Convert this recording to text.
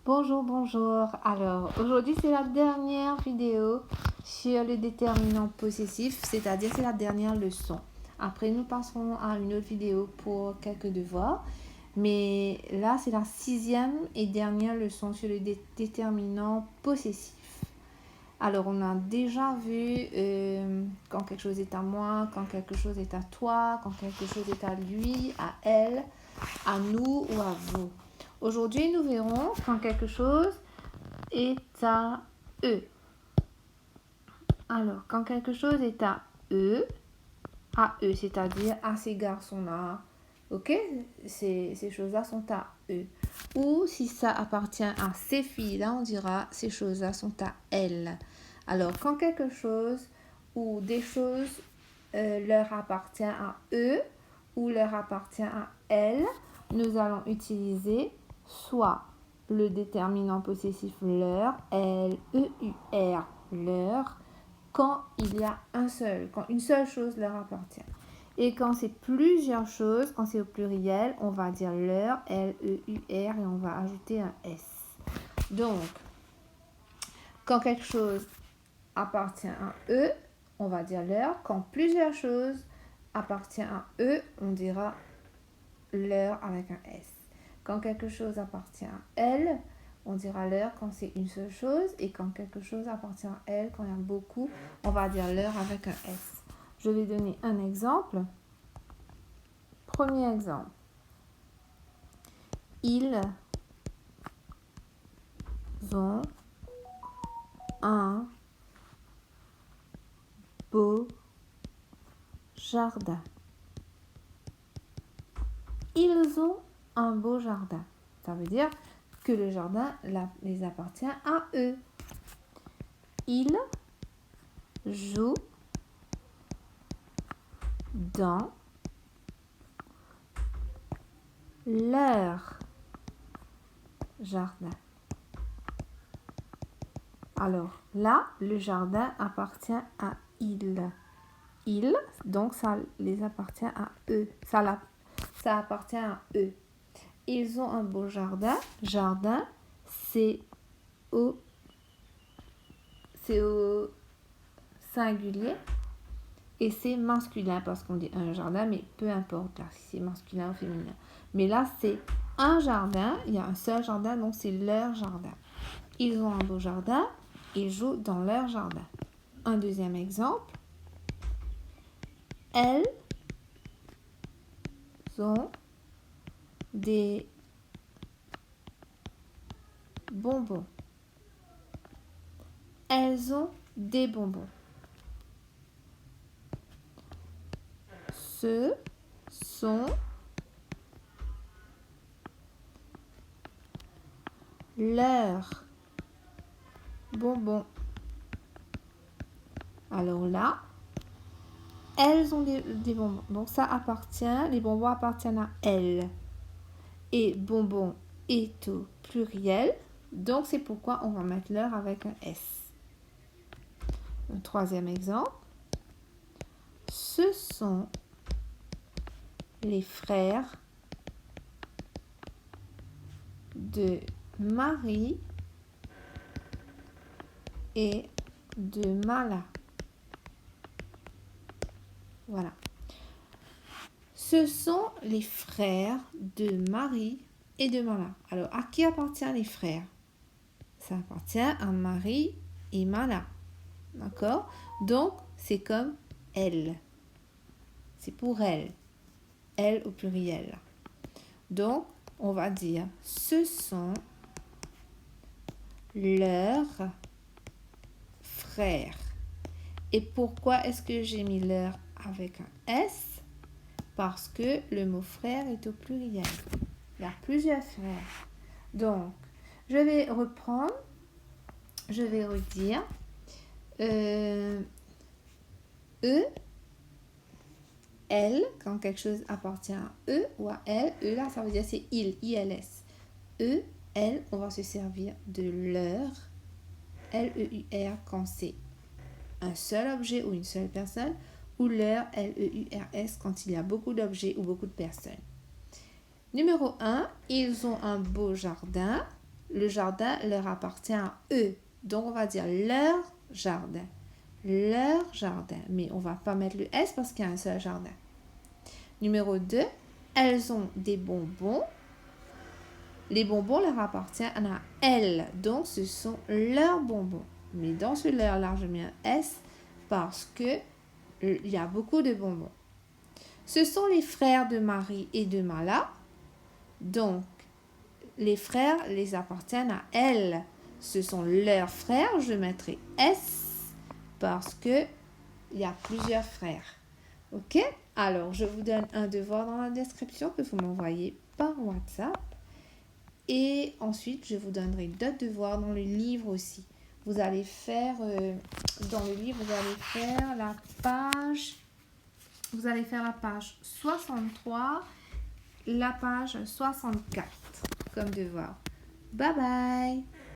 Bonjour, bonjour. Alors, aujourd'hui, c'est la dernière vidéo sur le déterminant possessif, c'est-à-dire c'est la dernière leçon. Après, nous passerons à une autre vidéo pour quelques devoirs. Mais là, c'est la 6e et dernière leçon sur le déterminant possessif. Alors, on a déjà vu quand quelque chose est à moi, quand quelque chose est à toi, quand quelque chose est à lui, à elle, à nous ou à vous. Aujourd'hui, nous verrons quand quelque chose est à eux. Alors, quand quelque chose est à eux, c'est-à-dire à ces garçons-là, ok, ces choses-là sont à eux. Ou si ça appartient à ces filles-là, on dira ces choses-là sont à elles. Alors, quand quelque chose ou des choses leur appartient à eux ou leur appartient à elles, nous allons utiliser soit le déterminant possessif leur, L-E-U-R, leur, quand il y a quand une seule chose leur appartient. Et quand c'est plusieurs choses, quand c'est au pluriel, on va dire leur, L-E-U-R, et on va ajouter un S. Donc, quand quelque chose appartient à eux, on va dire leur. Quand plusieurs choses appartiennent à eux, on dira leur avec un S. Quand quelque chose appartient à elle, on dira leur quand c'est une seule chose. Et quand quelque chose appartient à elle, quand il y a beaucoup, on va dire leur avec un S. Je vais donner un exemple. Premier exemple. Ils ont un beau jardin. Ils ont un beau jardin. Ça veut dire que le jardin les appartient à eux. Ils jouent dans leur jardin. Alors là, le jardin appartient à ils. Ils, donc ça les appartient à eux. Ça appartient à eux. Ils ont un beau jardin. Jardin, c'est au singulier et c'est masculin parce qu'on dit un jardin, mais peu importe là, si c'est masculin ou féminin. Mais là, c'est un jardin, il y a un seul jardin, donc c'est leur jardin. Ils ont un beau jardin, ils jouent dans leur jardin. Un deuxième exemple. Elles ont des bonbons. Elles ont des bonbons. Ce sont leurs bonbons. Alors là, elles ont des bonbons. Donc ça appartient, les bonbons appartiennent à elles. Et bonbon est au pluriel. Donc c'est pourquoi on va mettre leur avec un S. Un troisième exemple. Ce sont les frères de Marie et de Mala. Voilà. Ce sont les frères de Marie et de Mala. Alors, à qui appartient les frères? Ça appartient à Marie et Mala. D'accord? Donc, c'est comme elle. C'est pour elle. Elle au pluriel. Donc, on va dire ce sont leurs frères. Et pourquoi est-ce que j'ai mis leur avec un S? Parce que le mot frère est au pluriel. Il y a plusieurs frères. Donc, je vais reprendre. Je vais redire. Eux, elles, quand quelque chose appartient à eux ou à elles, eux là, ça veut dire c'est ils, I-L-S. Eux, elles, on va se servir de leur, L-E-U-R, quand c'est un seul objet ou une seule personne, ou leur, L-E-U-R-S, quand il y a beaucoup d'objets ou beaucoup de personnes. Numéro 1, ils ont un beau jardin. Le jardin leur appartient à eux. Donc, on va dire leur jardin. Leur jardin. Mais on ne va pas mettre le S parce qu'il y a un seul jardin. Numéro 2. Elles ont des bonbons. Les bonbons leur appartiennent à elles. Donc, ce sont leurs bonbons. Mais dans ce leur-là, je mets un S parce que il y a beaucoup de bonbons. Ce sont les frères de Marie et de Mala. Donc, les frères les appartiennent à elles. Ce sont leurs frères. Je mettrai S parce que il y a plusieurs frères. Ok? Alors, je vous donne un devoir dans la description que vous m'envoyez par WhatsApp. Et ensuite, je vous donnerai d'autres devoirs dans le livre aussi. Vous allez faire, dans le livre, vous allez faire la page 63, la page 64 comme devoir. Bye bye!